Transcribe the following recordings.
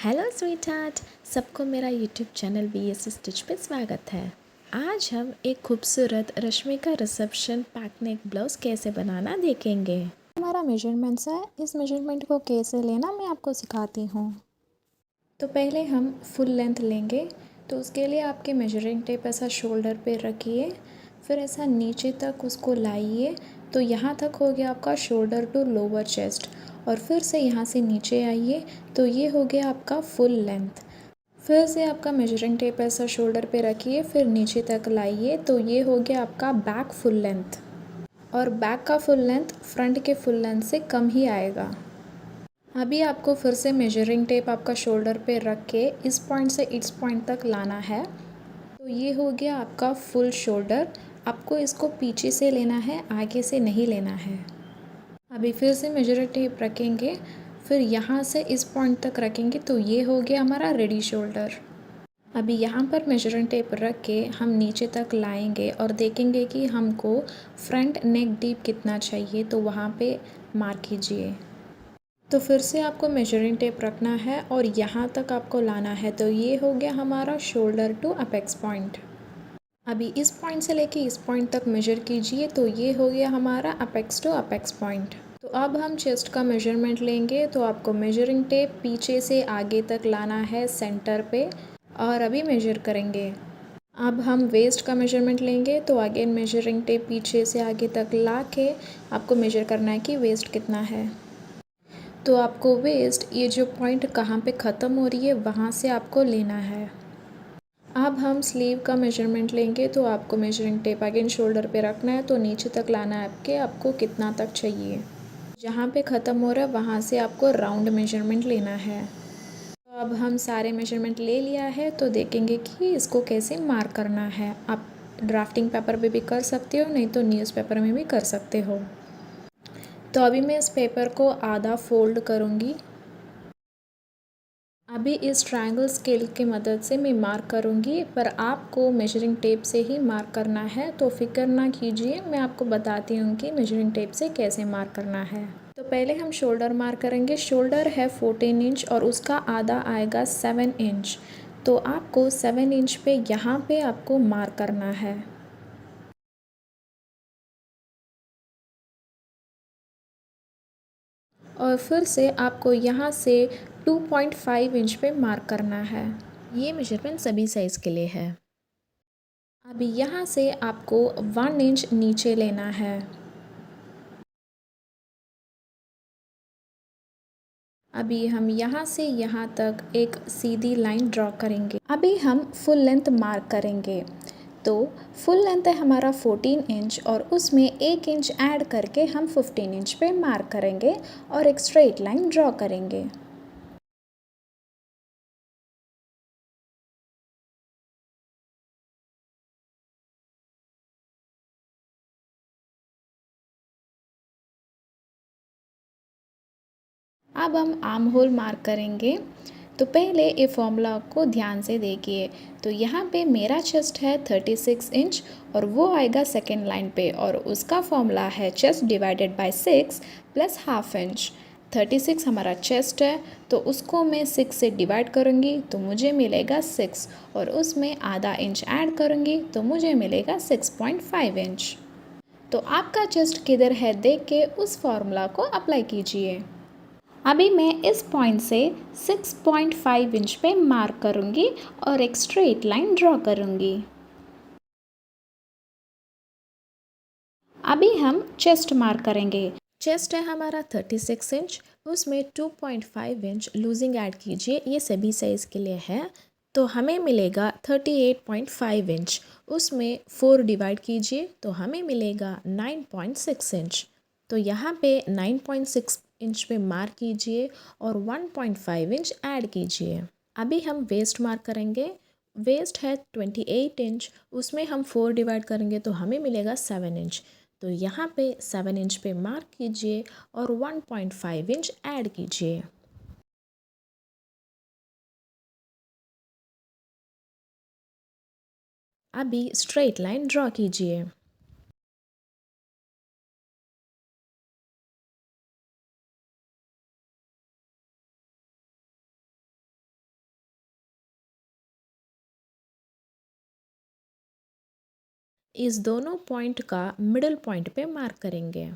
Hello sweet heart, सबको मेरा YouTube channel BS stitch पे स्वागत है। आज हम एक खूबसूरत रश्मिका रिसेप्शन पैक नेक ब्लाउज़ कैसे बनाना देखेंगे। हमारा मेजरमेंट्स है, इस मेजरमेंट को कैसे लेना मैं आपको सिखाती हूँ। तो पहले हम फुल लेंथ लेंगे, तो उसके लिए आपके मेजरिंग टेप ऐसा शोल्डर पे रखिए, फिर ऐसा नीचे तक उसको लाइए। तो यहाँ तक हो गया आपका शोल्डर टू लोअर चेस्ट, और फिर से यहाँ से नीचे आइए, तो ये हो गया आपका फुल लेंथ। फिर से आपका मेजरिंग टेप ऐसा शोल्डर पे रखिए, फिर नीचे तक लाइए, तो ये हो गया आपका बैक फुल लेंथ। और बैक का फुल लेंथ फ्रंट के फुल लेंथ से कम ही आएगा। अभी आपको फिर से मेजरिंग टेप आपका शोल्डर पे रख के इस पॉइंट से इस पॉइंट तक लाना है। तो ये हो गया आपका फुल शोल्डर। आपको इसको पीछे से लेना है, आगे से नहीं लेना है। अभी फिर से मेजरिंग टेप रखेंगे, फिर यहाँ से इस पॉइंट तक रखेंगे, तो ये हो गया हमारा रेडी शोल्डर। अभी यहाँ पर मेजरिंग टेप रख के हम नीचे तक लाएंगे और देखेंगे कि हमको फ्रंट नेक डीप कितना चाहिए, तो वहाँ पे मार्क कीजिए। तो फिर से आपको मेजरिंग टेप रखना है और यहाँ तक आपको लाना है, तो ये हो गया हमारा शोल्डर टू अपेक्स पॉइंट। अभी इस पॉइंट से लेके इस पॉइंट तक मेजर कीजिए, तो ये हो गया हमारा अपेक्स टू अपेक्स पॉइंट। तो अब हम चेस्ट का मेजरमेंट लेंगे, तो आपको मेजरिंग टेप पीछे से आगे तक लाना है सेंटर पे, और अभी मेजर करेंगे। अब हम वेस्ट का मेजरमेंट लेंगे, तो अगेन मेजरिंग टेप पीछे से आगे तक ला के आपको मेजर करना है कि वेस्ट कितना है। तो आपको वेस्ट ये जो पॉइंट कहाँ पे ख़त्म हो रही है वहाँ से आपको लेना है। अब हम स्लीव का मेजरमेंट लेंगे, तो आपको मेजरिंग टेप अगेन शोल्डर पे रखना है, तो नीचे तक लाना है आपको कितना तक चाहिए। जहाँ पे ख़त्म हो रहा है वहाँ से आपको राउंड मेजरमेंट लेना है। तो अब हम सारे मेजरमेंट ले लिया है, तो देखेंगे कि इसको कैसे मार्क करना है। आप ड्राफ्टिंग पेपर पे भी कर सकते हो, नहीं तो न्यूज़पेपर में भी कर सकते हो। तो अभी मैं इस पेपर को आधा फोल्ड करूँगी। अभी इस ट्रायंगल स्केल की मदद से मैं मार्क करूँगी, पर आपको मेजरिंग टेप से ही मार्क करना है, तो फिक्र ना कीजिए, मैं आपको बताती हूँ कि मेजरिंग टेप से कैसे मार्क करना है। तो पहले हम शोल्डर मार्क करेंगे। शोल्डर है 14 इंच और उसका आधा आएगा 7 इंच। तो आपको 7 इंच पे यहाँ पे आपको मार्क करना है। और फिर से आपको यहाँ से 2.5 इंच पे मार्क करना है। ये मेजरमेंट सभी साइज़ के लिए है। अभी यहाँ से आपको 1 इंच नीचे लेना है। अभी हम यहाँ से यहाँ तक एक सीधी लाइन ड्रॉ करेंगे। अभी हम फुल लेंथ मार्क करेंगे। तो फुल लेंथ है हमारा 14 इंच, और उसमें 1 इंच ऐड करके हम 15 इंच पे मार्क करेंगे और एक स्ट्रेट लाइन ड्रॉ करेंगे। अब हम आर्म होल मार्क करेंगे। तो पहले ये फॉर्मूला को ध्यान से देखिए। तो यहाँ पे मेरा चेस्ट है 36 इंच, और वो आएगा सेकेंड लाइन पे, और उसका फॉर्मूला है chest divided by 6 plus half inch. 36 हमारा चेस्ट है, तो उसको मैं 6 से डिवाइड करूँगी, तो मुझे मिलेगा 6, और उसमें आधा इंच ऐड करूँगी, तो मुझे मिलेगा 6.5 इंच। तो आपका चेस्ट किधर है देख के उस फॉर्मूला को अप्लाई कीजिए। अभी मैं इस पॉइंट से 6.5 इंच पे मार्क करूँगी और एक स्ट्रेट लाइन ड्रॉ करूँगी। अभी हम चेस्ट मार्क करेंगे। चेस्ट है हमारा 36 इंच, उसमें 2.5 इंच लूजिंग ऐड कीजिए, ये सभी साइज़ के लिए है। तो हमें मिलेगा 38.5 इंच, उसमें 4 डिवाइड कीजिए, तो हमें मिलेगा 9.6 इंच। तो यहाँ पे 9.6 इंच पे मार्क कीजिए और 1.5 इंच ऐड कीजिए। अभी हम वेस्ट मार्क करेंगे। वेस्ट है 28 इंच, उसमें हम 4 डिवाइड करेंगे, तो हमें मिलेगा 7 इंच। तो यहाँ पे 7 इंच पे मार्क कीजिए और 1.5 इंच ऐड कीजिए। अभी स्ट्रेट लाइन ड्रॉ कीजिए। इस दोनों पॉइंट का मिडल पॉइंट पे मार्क करेंगे।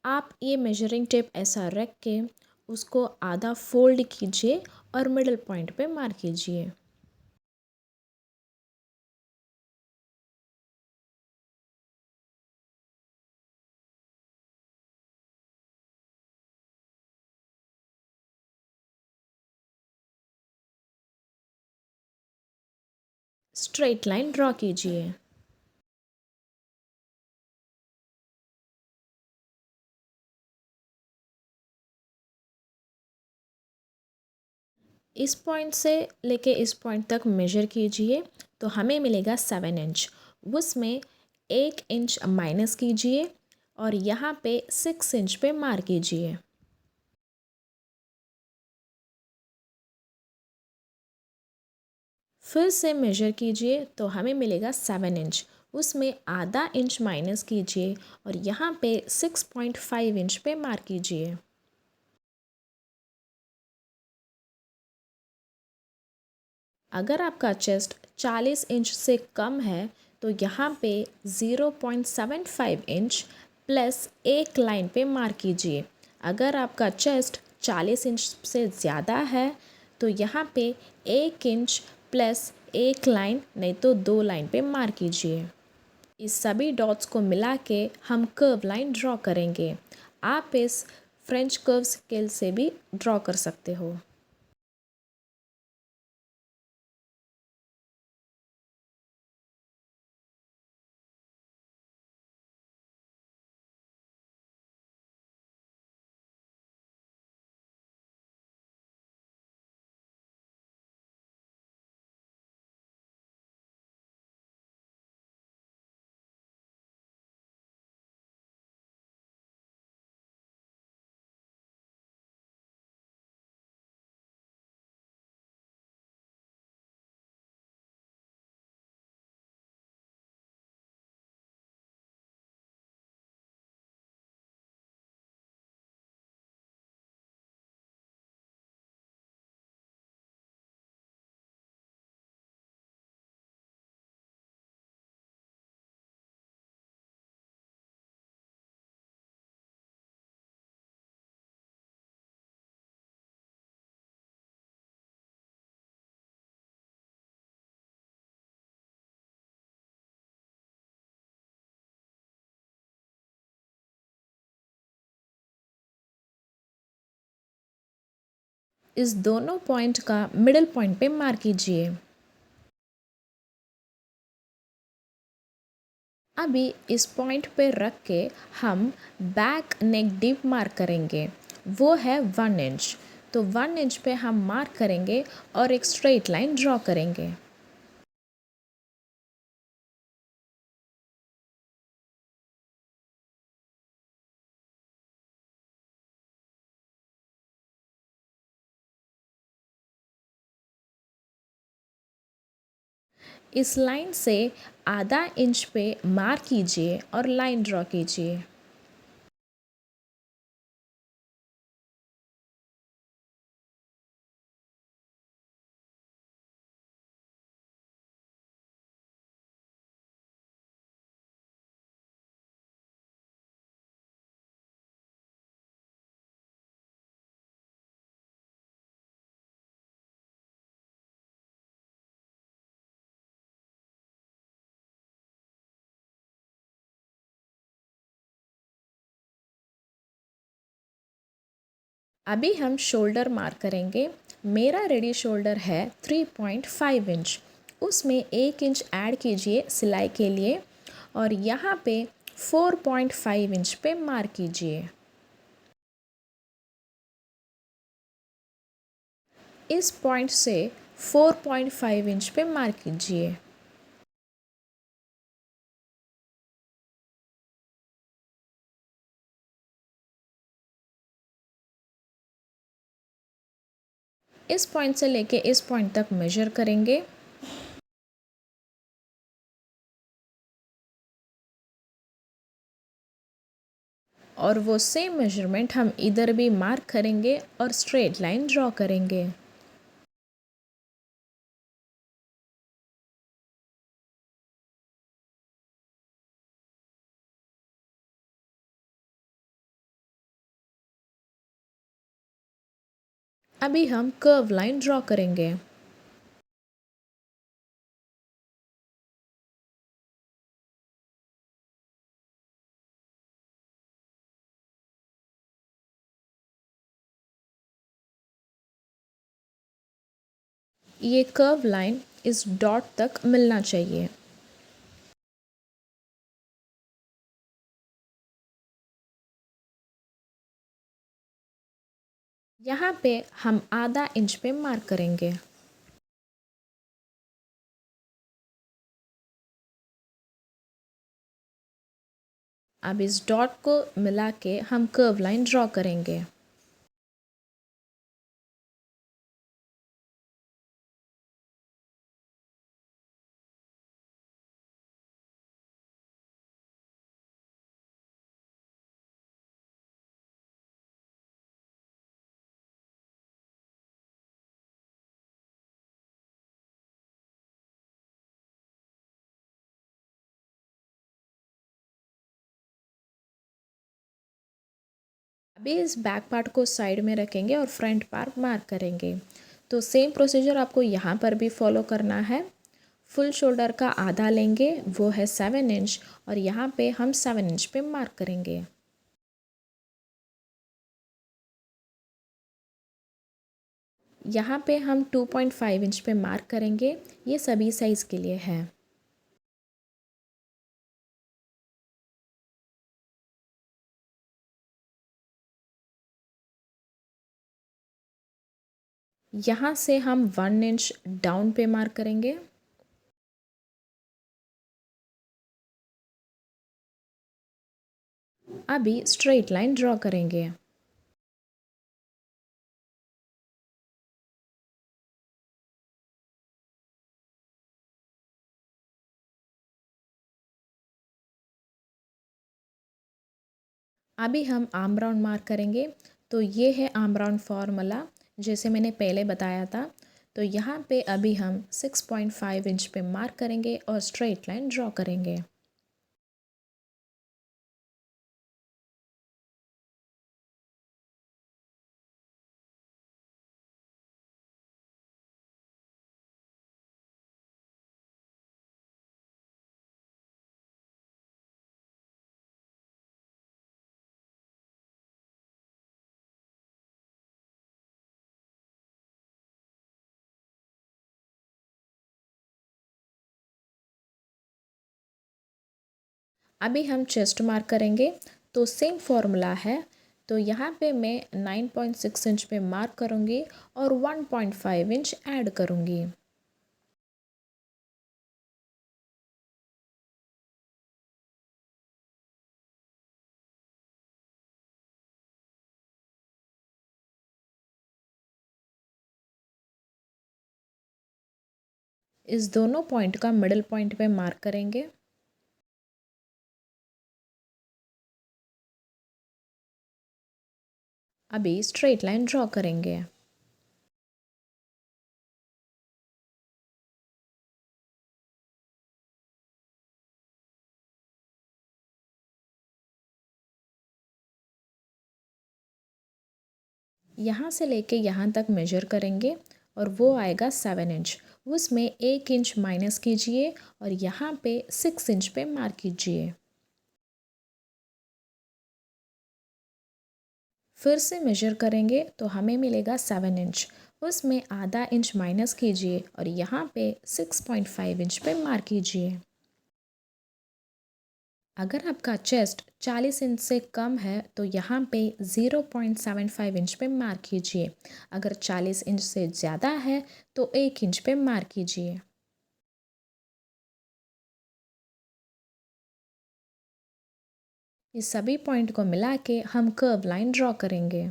आप ये मेजरिंग टेप ऐसा रख के उसको आधा फोल्ड कीजिए और मिडल पॉइंट पे मार्क कीजिए। स्ट्रेट लाइन ड्रॉ कीजिए। इस पॉइंट से लेके इस पॉइंट तक मेजर कीजिए तो हमें मिलेगा 7 इंच। उसमें 1 इंच माइनस कीजिए और यहाँ पे 6 इंच पे मार्क कीजिए। फिर से मेजर कीजिए तो हमें मिलेगा 7 इंच। उसमें आधा इंच माइनस कीजिए और यहाँ पे 6.5 इंच पे मार्क कीजिए। अगर आपका चेस्ट 40 इंच से कम है तो यहाँ पे 0.75 इंच प्लस एक लाइन पे मार्क कीजिए। अगर आपका चेस्ट 40 इंच से ज़्यादा है तो यहाँ पे 1 इंच प्लस एक लाइन नहीं तो 2 लाइन पे मार्क कीजिए। इस सभी डॉट्स को मिला के हम कर्व लाइन ड्रॉ करेंगे। आप इस फ्रेंच कर्व स्केल से भी ड्रॉ कर सकते हो। इस दोनों पॉइंट का मिडिल पॉइंट पे मार्क कीजिए। अभी इस पॉइंट पे रख के हम बैक नेक डीप मार्क करेंगे। वो है 1 इंच। तो 1 इंच पे हम मार्क करेंगे और एक स्ट्रेट लाइन ड्रॉ करेंगे। इस लाइन से आधा इंच पे मार्क कीजिए और लाइन ड्रॉ कीजिए। अभी हम शोल्डर मार्क करेंगे। मेरा रेडी शोल्डर है 3.5 इंच। उसमें 1 इंच ऐड कीजिए सिलाई के लिए और यहाँ पे 4.5 इंच पे मार्क कीजिए। इस पॉइंट से 4.5 इंच पे मार्क कीजिए। इस पॉइंट से लेके इस पॉइंट तक मेजर करेंगे। और वो सेम मेजरमेंट हम इधर भी मार्क करेंगे और स्ट्रेट लाइन ड्रॉ करेंगे। अभी हम कर्व लाइन ड्रॉ करेंगे। ये कर्व लाइन इस डॉट तक मिलना चाहिए। यहाँ पे हम आधा इंच पे मार्क करेंगे। अब इस डॉट को मिला के हम कर्व लाइन ड्रॉ करेंगे। अभी इस बैक पार्ट को साइड में रखेंगे और फ्रंट पार्ट मार्क करेंगे। तो सेम प्रोसीजर आपको यहाँ पर भी फॉलो करना है। फुल शोल्डर का आधा लेंगे, वो है 7 इंच, और यहाँ पे हम 7 इंच पे मार्क करेंगे। यहाँ पे हम 2.5 इंच पे मार्क करेंगे। ये सभी साइज़ के लिए है। यहाँ से हम 1 इंच डाउन पे मार्क करेंगे। अभी स्ट्रेट लाइन ड्रॉ करेंगे। अभी हम आर्म राउंड मार्क करेंगे। तो ये है आर्म राउंड फॉर्मूला, जैसे मैंने पहले बताया था। तो यहाँ पे अभी हम 6.5 इंच पे मार्क करेंगे और स्ट्रेट लाइन ड्रॉ करेंगे। अभी हम चेस्ट मार्क करेंगे। तो सेम फॉर्मूला है। तो यहाँ पे मैं 9.6 इंच पे मार्क करूँगी और 1.5 इंच ऐड करूँगी। इस दोनों पॉइंट का मिडिल पॉइंट पे मार्क करेंगे। अभी स्ट्रेट लाइन ड्रॉ करेंगे। यहाँ से लेके यहाँ तक मेजर करेंगे और वो आएगा 7 इंच। उसमें 1 इंच माइनस कीजिए और यहाँ पे 6 इंच पे मार्क कीजिए। फिर से मेजर करेंगे तो हमें मिलेगा 7 इंच। उसमें आधा इंच माइनस कीजिए और यहाँ पे 6.5 इंच पे मार्क कीजिए। अगर आपका चेस्ट 40 इंच से कम है तो यहाँ पे 0.75 इंच पे मार्क कीजिए। अगर 40 इंच से ज़्यादा है तो 1 इंच पे मार्क कीजिए। इस सभी पॉइंट को मिला के हम कर्व लाइन ड्रॉ करेंगे।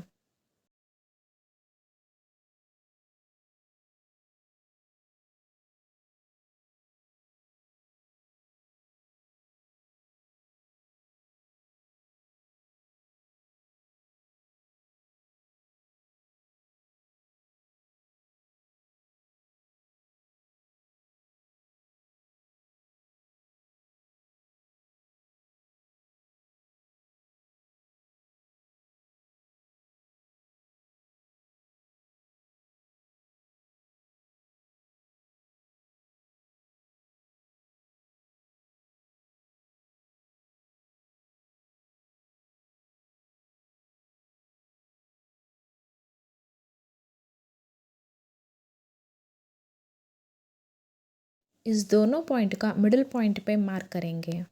इस दोनों पॉइंट का मिडिल पॉइंट पे मार्क करेंगे।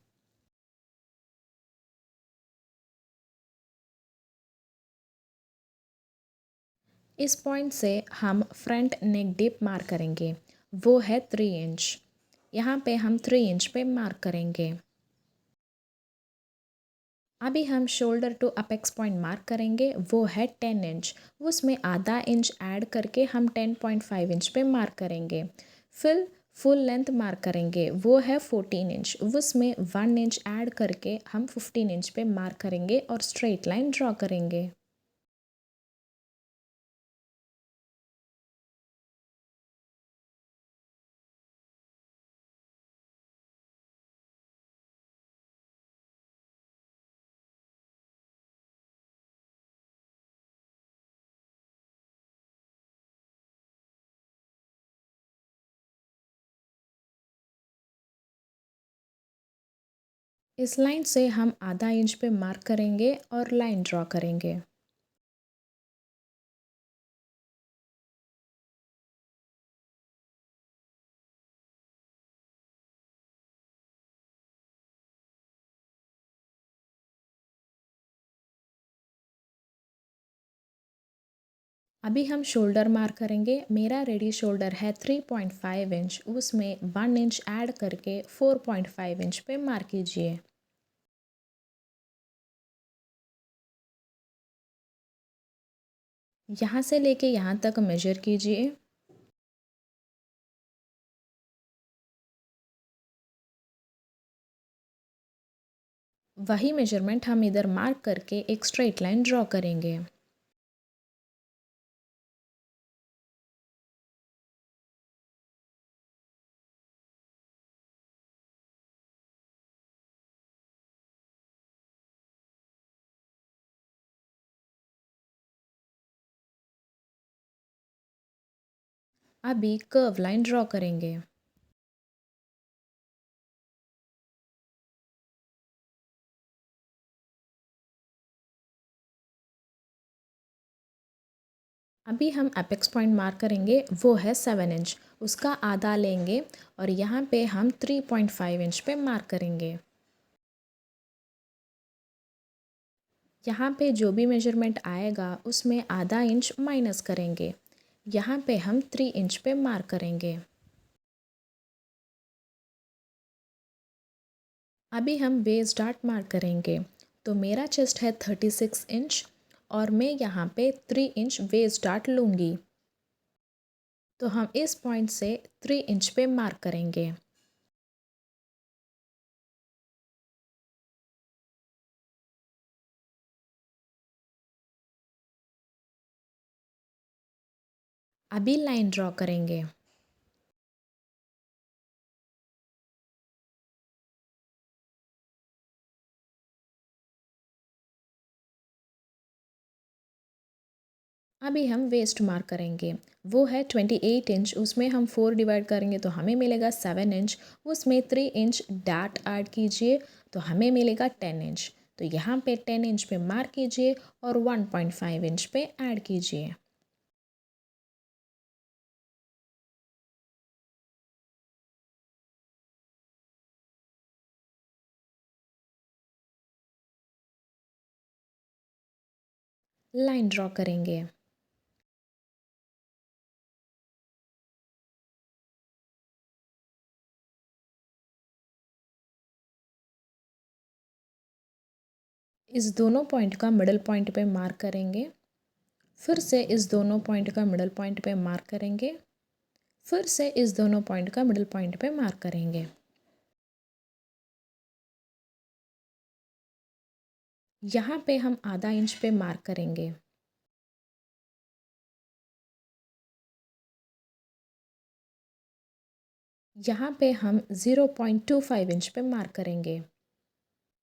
इस पॉइंट से हम फ्रंट नेक डिप मार्क करेंगे, वो है 3 इंच। यहाँ पे हम 3 इंच पे मार्क करेंगे। अभी हम shoulder to apex point mark करेंगे, वो है 10 इंच। उसमें आधा इंच ऐड करके हम 10.5 इंच पे मार्क करेंगे। फिर फुल लेंथ मार्क करेंगे, वो है 14 इंच। उसमें 1 इंच ऐड करके हम 15 इंच पे मार्क करेंगे और स्ट्रेट लाइन ड्रॉ करेंगे। इस लाइन से हम आधा इंच पे मार्क करेंगे और लाइन ड्रॉ करेंगे। अभी हम शोल्डर मार्क करेंगे। मेरा रेडी शोल्डर है 3.5 इंच। उसमें 1 इंच ऐड करके 4.5 इंच पे मार्क कीजिए। यहाँ से लेके यहाँ तक मेजर कीजिए। वही मेजरमेंट हम इधर मार्क करके एक स्ट्रेट लाइन ड्रॉ करेंगे। अभी कर्व लाइन ड्रॉ करेंगे। अभी हम अपेक्स पॉइंट मार्क करेंगे, वो है 7 इंच। उसका आधा लेंगे और यहाँ पे हम 3.5 इंच पे मार्क करेंगे। यहाँ पे जो भी मेजरमेंट आएगा उसमें आधा इंच माइनस करेंगे। यहाँ पे हम 3 इंच पे मार्क करेंगे। अभी हम वेस्ट डार्ट मार्क करेंगे। तो मेरा चेस्ट है 36 इंच और मैं यहाँ पे 3 इंच वेस्ट डार्ट लूँगी। तो हम इस पॉइंट से 3 इंच पे मार्क करेंगे। अभी लाइन ड्रॉ करेंगे। अभी हम वेस्ट मार्क करेंगे, वो है 28 इंच। उसमें हम 4 डिवाइड करेंगे तो हमें मिलेगा 7 इंच। उसमें 3 इंच डार्ट ऐड कीजिए तो हमें मिलेगा 10 इंच। तो यहाँ पे 10 इंच पे मार्क कीजिए और 1.5 इंच पे ऐड कीजिए। लाइन ड्रॉ करेंगे। इस दोनों पॉइंट का मिडल पॉइंट पे मार्क करेंगे। फिर से इस दोनों पॉइंट का मिडल पॉइंट पे मार्क करेंगे। फिर से इस दोनों पॉइंट का मिडल पॉइंट पे मार्क करेंगे। यहाँ पे हम आधा इंच पे मार्क करेंगे। यहाँ पे हम 0.25 इंच पे मार्क करेंगे।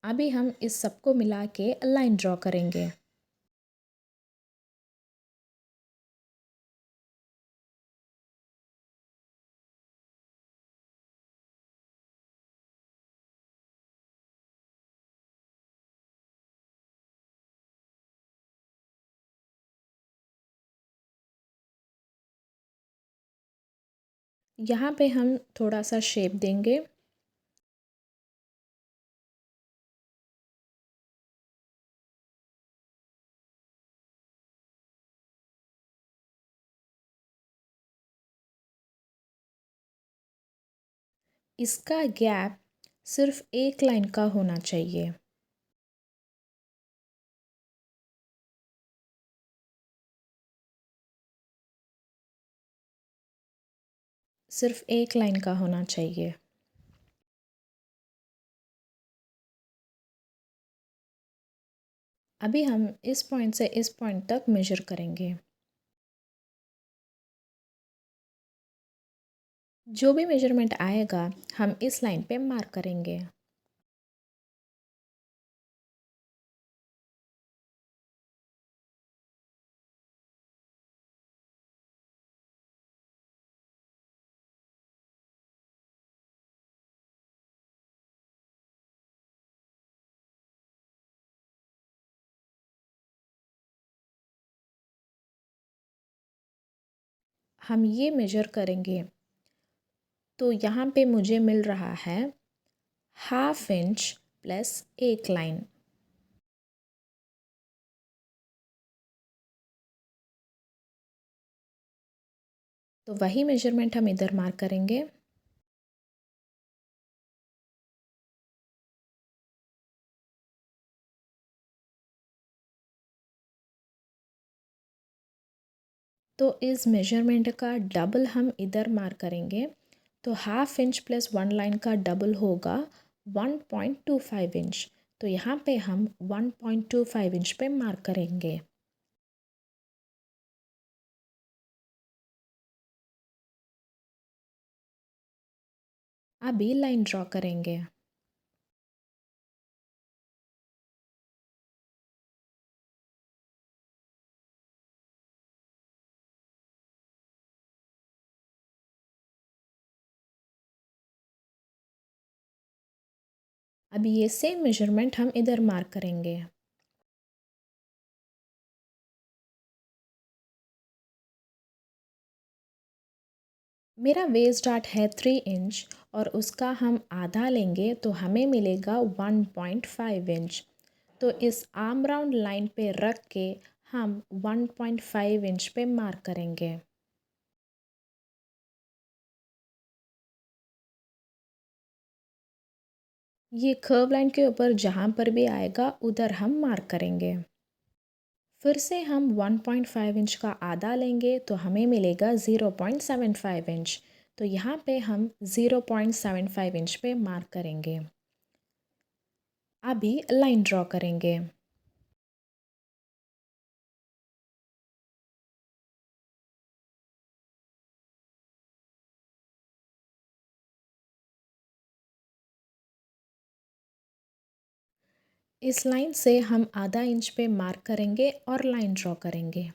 अभी हम इस सबको मिला के लाइन ड्रॉ करेंगे। यहाँ पे हम थोड़ा सा शेप देंगे। इसका गैप सिर्फ एक लाइन का होना चाहिए। सिर्फ एक लाइन का होना चाहिए। अभी हम इस पॉइंट से इस पॉइंट तक मेजर करेंगे। जो भी मेजरमेंट आएगा हम इस लाइन पे मार्क करेंगे। हम ये मेजर करेंगे तो यहाँ पे मुझे मिल रहा है 1/2 इंच प्लस एक लाइन। तो वही मेजरमेंट हम इधर मार्क करेंगे। तो इस मेजरमेंट का डबल हम इधर मार्क करेंगे। तो 1/2 इंच प्लस 1 लाइन का डबल होगा 1.25 इंच। तो यहाँ पे हम 1.25 इंच पे मार्क करेंगे। अभी लाइन ड्रॉ करेंगे। अभी ये सेम मेजरमेंट हम इधर मार्क करेंगे। मेरा वेस्ट डार्ट है 3 इंच और उसका हम आधा लेंगे तो हमें मिलेगा 1.5 इंच। तो इस आर्म राउंड लाइन पे रख के हम 1.5 इंच पे मार्क करेंगे। ये कर्व लाइन के ऊपर जहाँ पर भी आएगा उधर हम मार्क करेंगे। फिर से हम 1.5 इंच का आधा लेंगे तो हमें मिलेगा 0.75 इंच। तो यहाँ पे हम 0.75 इंच पे मार्क करेंगे। अभी लाइन ड्रॉ करेंगे। इस लाइन से हम आधा इंच पे मार्क करेंगे और लाइन ड्रॉ करेंगे।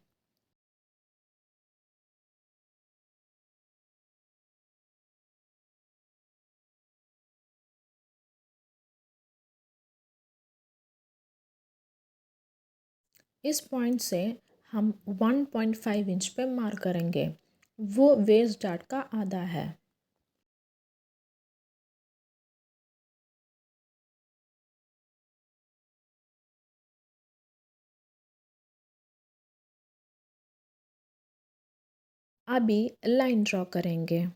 इस पॉइंट से हम 1.5 इंच पे मार्क करेंगे। वो वेस्ट डार्ट का आधा है। अभी लाइन ड्रॉ करेंगे।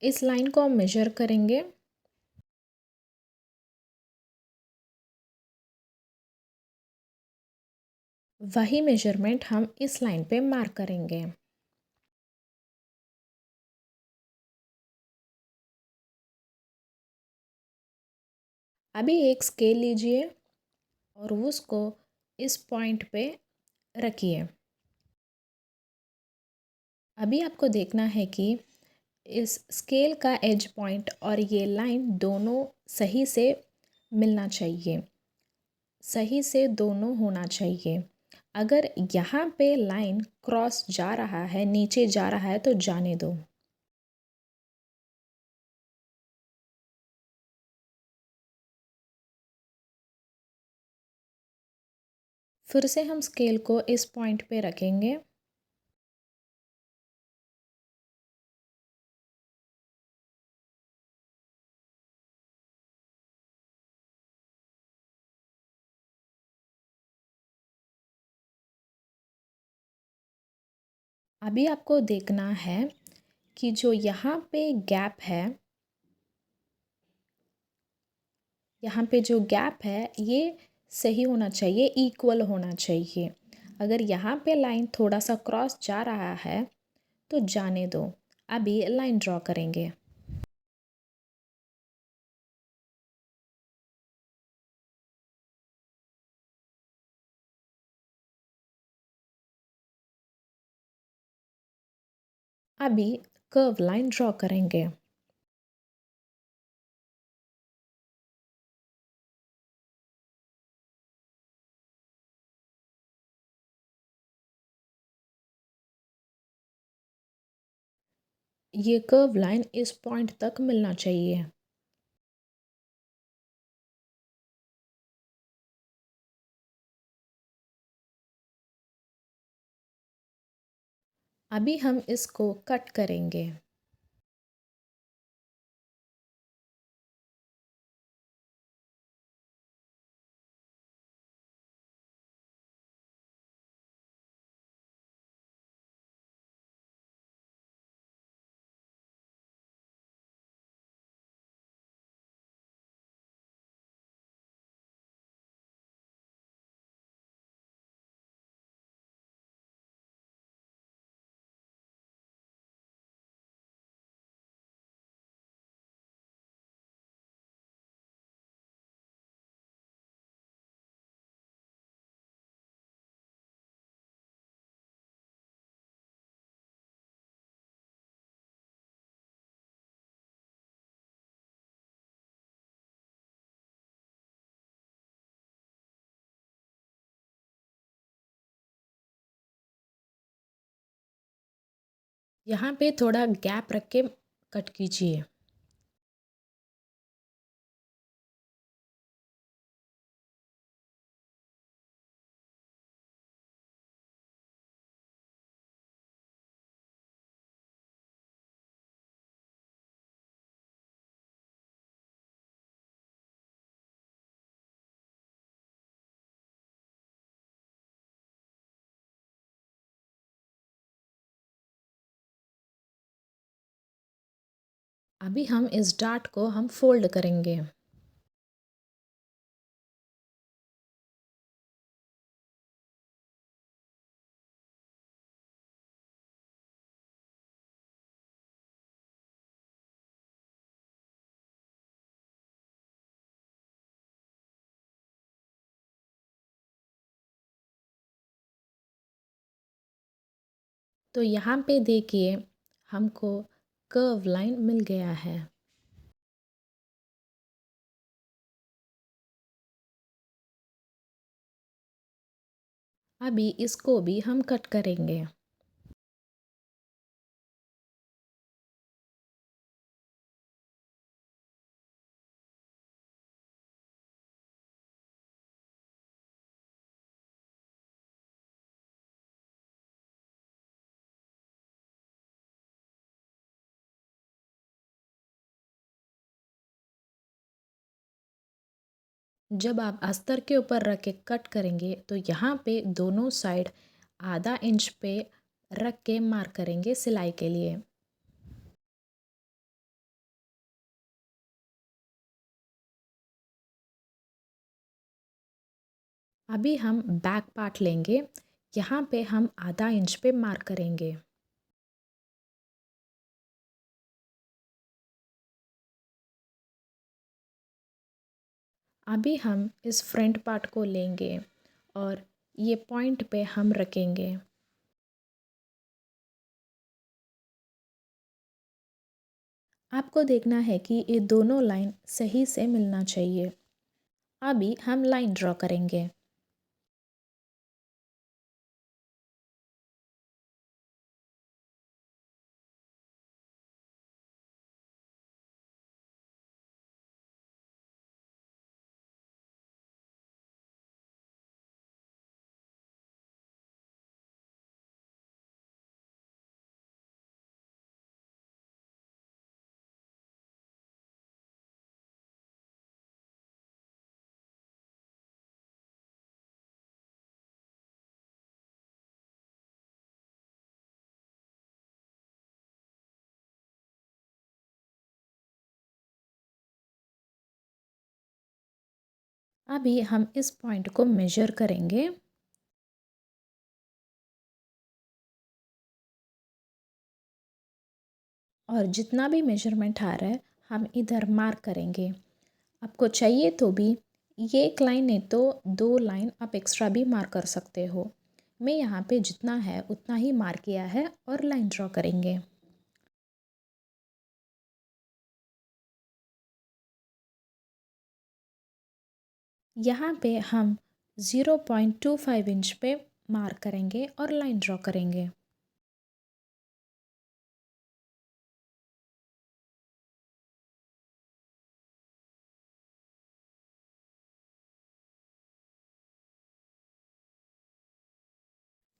इस लाइन को हम मेजर करेंगे। वही मेजरमेंट हम इस लाइन पे मार्क करेंगे। अभी एक स्केल लीजिए और उसको इस पॉइंट पे रखिए। अभी आपको देखना है कि इस स्केल का एज पॉइंट और ये लाइन दोनों सही से मिलना चाहिए। सही से दोनों होना चाहिए। अगर यहाँ पे लाइन क्रॉस जा रहा है, नीचे जा रहा है तो जाने दो। फिर से हम स्केल को इस पॉइंट पे रखेंगे। अभी आपको देखना है कि जो यहाँ पे गैप है, यहाँ पे जो गैप है ये सही होना चाहिए, इक्वल होना चाहिए। अगर यहाँ पे लाइन थोड़ा सा क्रॉस जा रहा है तो जाने दो। अभी लाइन ड्रॉ करेंगे। अभी कर्व लाइन ड्रॉ करेंगे। ये कर्व लाइन इस पॉइंट तक मिलना चाहिए। अभी हम इसको कट करेंगे। यहाँ पे थोड़ा गैप रख के कट कीजिए। अभी हम इस डार्ट को हम फोल्ड करेंगे। तो यहाँ पे देखिए हमको कर्व लाइन मिल गया है। अभी इसको भी हम कट करेंगे। जब आप अस्तर के ऊपर रख के कट करेंगे तो यहाँ पे दोनों साइड आधा इंच पे रख के मार्क करेंगे सिलाई के लिए। अभी हम बैक पार्ट लेंगे, यहाँ पे हम आधा इंच पे मार्क करेंगे। अभी हम इस फ्रंट पार्ट को लेंगे और ये पॉइंट पे हम रखेंगे। आपको देखना है कि ये दोनों लाइन सही से मिलना चाहिए। अभी हम लाइन ड्रॉ करेंगे। अभी हम इस पॉइंट को मेजर करेंगे और जितना भी मेजरमेंट आ रहा है हम इधर मार्क करेंगे। आपको चाहिए तो भी ये एक लाइन नहीं तो 2 लाइन आप एक्स्ट्रा भी मार्क कर सकते हो। मैं यहाँ पे जितना है उतना ही मार्क किया है और लाइन ड्रॉ करेंगे। यहाँ पे हम 0.25 इंच पे मार्क करेंगे और लाइन ड्रॉ करेंगे।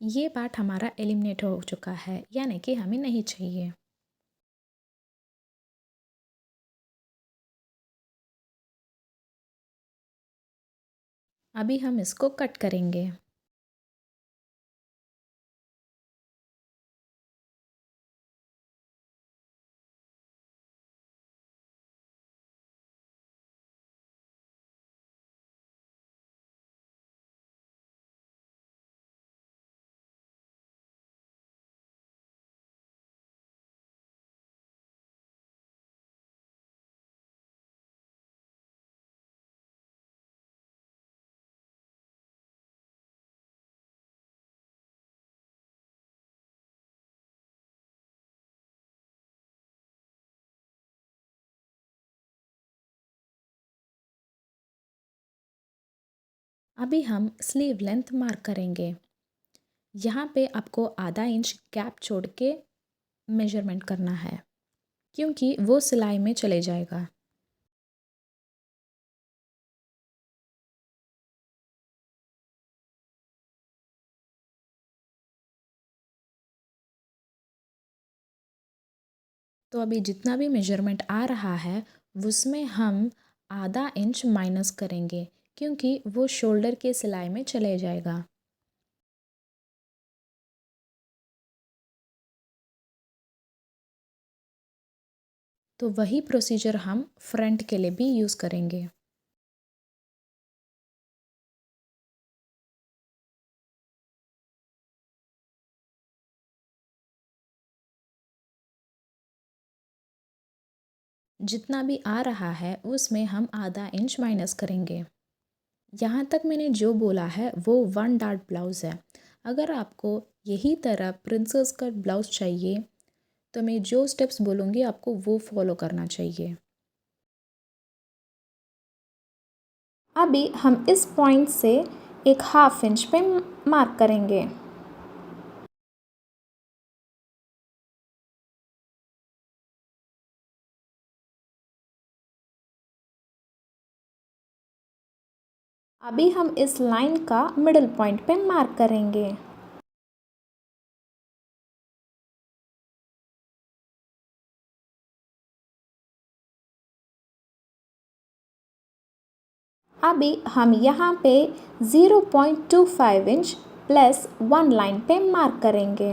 ये पार्ट हमारा एलिमिनेट हो चुका है, यानी कि हमें नहीं चाहिए। अभी हम इसको कट करेंगे। अभी हम स्लीव लेंथ मार्क करेंगे। यहाँ पे आपको आधा इंच गैप छोड़ के मेजरमेंट करना है, क्योंकि वो सिलाई में चले जाएगा। तो अभी जितना भी मेजरमेंट आ रहा है उसमें हम आधा इंच माइनस करेंगे, क्योंकि वो शोल्डर के सिलाई में चले जाएगा। तो वही प्रोसीजर हम फ्रंट के लिए भी यूज़ करेंगे। जितना भी आ रहा है उसमें हम आधा इंच माइनस करेंगे। यहाँ तक मैंने जो बोला है वो 1 डार्ट ब्लाउज़ है। अगर आपको यही तरह प्रिंसेस कट ब्लाउज़ चाहिए तो मैं जो स्टेप्स बोलूँगी आपको वो फॉलो करना चाहिए। अभी हम इस पॉइंट से एक हाफ इंच पे मार्क करेंगे। अभी हम इस लाइन का मिडिल पॉइंट पे मार्क करेंगे। अभी हम यहाँ पे 0.25 इंच प्लस 1 लाइन पे मार्क करेंगे।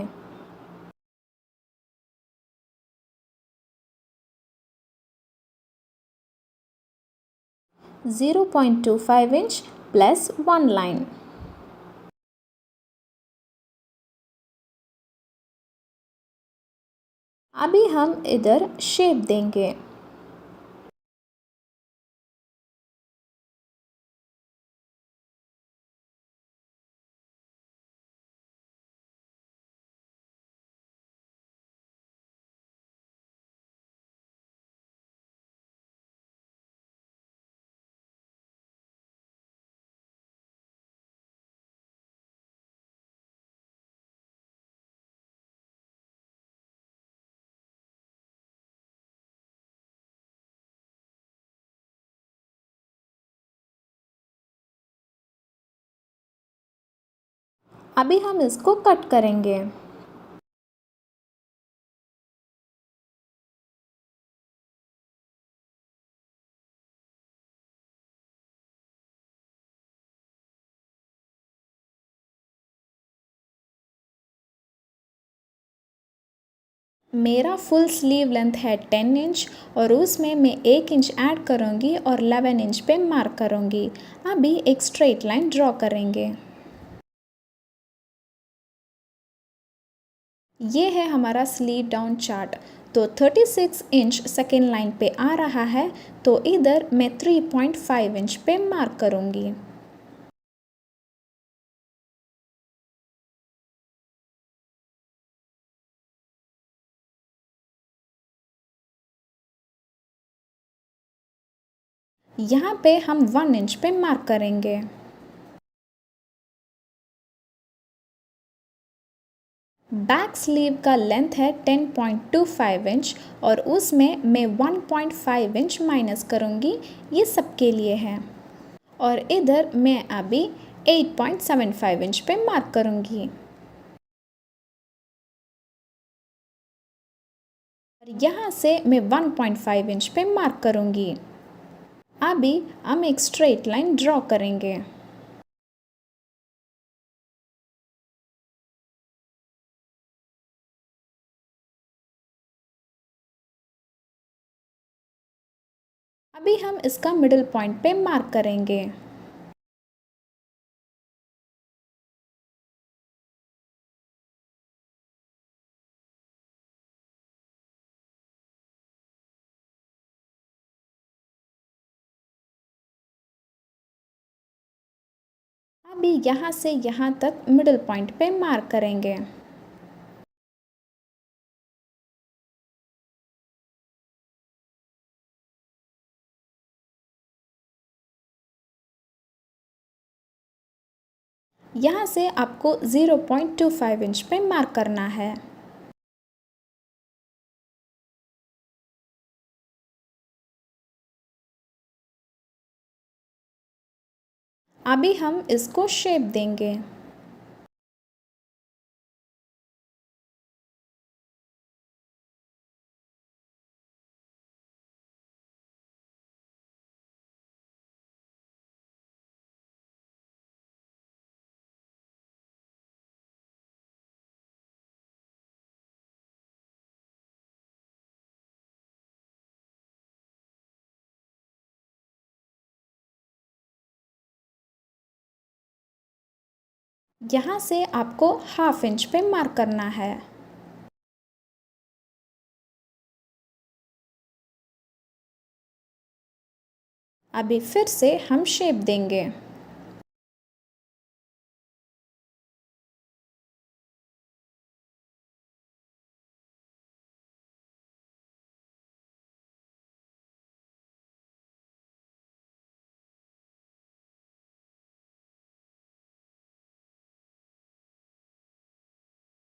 0.25 इंच प्लस 1 लाइन। अभी हम इधर शेप देंगे। अभी हम इसको कट करेंगे। मेरा फुल स्लीव लेंथ है 10 इंच और उसमें मैं 1 इंच ऐड करूँगी और 11 इंच पे मार्क करूँगी। अभी एक स्ट्रेट लाइन ड्रॉ करेंगे। ये है हमारा स्लीव डाउन चार्ट। तो 36 इंच सेकेंड लाइन पे आ रहा है, तो इधर मैं 3.5 इंच पे मार्क करूँगी। यहाँ पे हम 1 इंच पे मार्क करेंगे। बैक स्लीव का लेंथ है 10.25 इंच और उसमें मैं 1.5 इंच माइनस करूँगी। ये सबके लिए है। और इधर मैं अभी 8.75 इंच पे मार्क करूँगी। और यहाँ से मैं 1.5 इंच पे मार्क करूँगी। अभी हम एक स्ट्रेट लाइन ड्रॉ करेंगे। अभी हम इसका मिडिल पॉइंट पे मार्क करेंगे। अभी यहाँ से यहाँ तक मिडिल पॉइंट पे मार्क करेंगे। यहाँ से आपको 0.25 इंच पे मार्क करना है। अभी हम इसको शेप देंगे। यहाँ से आपको हाफ इंच पे मार्क करना है। अभी फिर से हम शेप देंगे।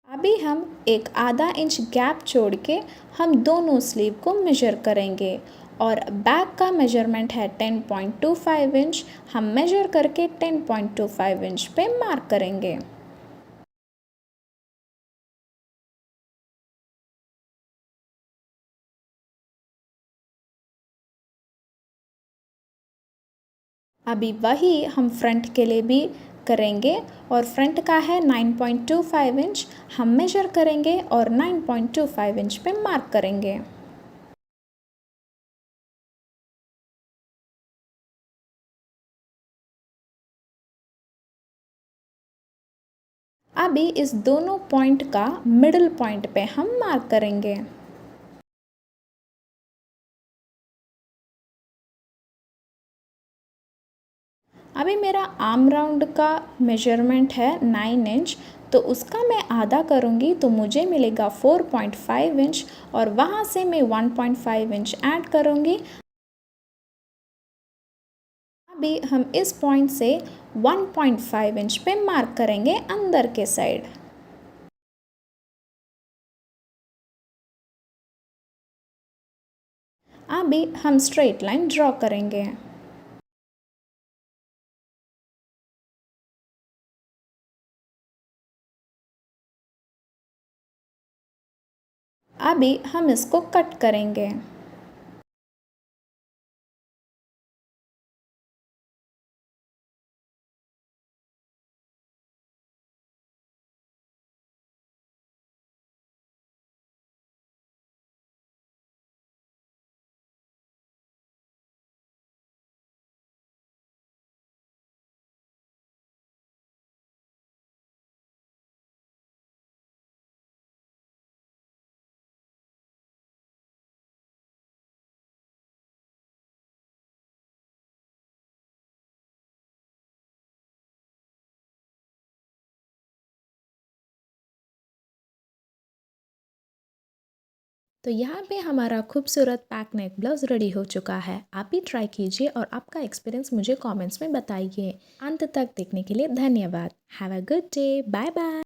अभी हम एक आधा इंच गैप छोड़ के हम दोनों स्लीव को मेजर करेंगे और बैक का मेजरमेंट है 10.25 इंच। हम मेजर करके 10.25 इंच पे मार्क करेंगे। अभी वही हम फ्रंट के लिए भी करेंगे और फ्रंट का है 9.25 इंच। हम मेजर करेंगे और 9.25 इंच पे मार्क करेंगे। अभी इस दोनों पॉइंट का मिडिल पॉइंट पे हम मार्क करेंगे। अभी मेरा आर्म राउंड का मेजरमेंट है 9 इंच, तो उसका मैं आधा करूँगी तो मुझे मिलेगा 4.5 इंच और वहाँ से मैं 1.5 इंच ऐड करूँगी। अभी हम इस पॉइंट से 1.5 इंच पे मार्क करेंगे अंदर के साइड। अभी हम स्ट्रेट लाइन ड्रॉ करेंगे। अभी हम इसको कट करेंगे। तो यहाँ पे हमारा खूबसूरत पैक नेक ब्लाउज रेडी हो चुका है। आप भी ट्राई कीजिए और आपका एक्सपीरियंस मुझे कमेंट्स में बताइए। अंत तक देखने के लिए धन्यवाद। Have a good day. Bye bye.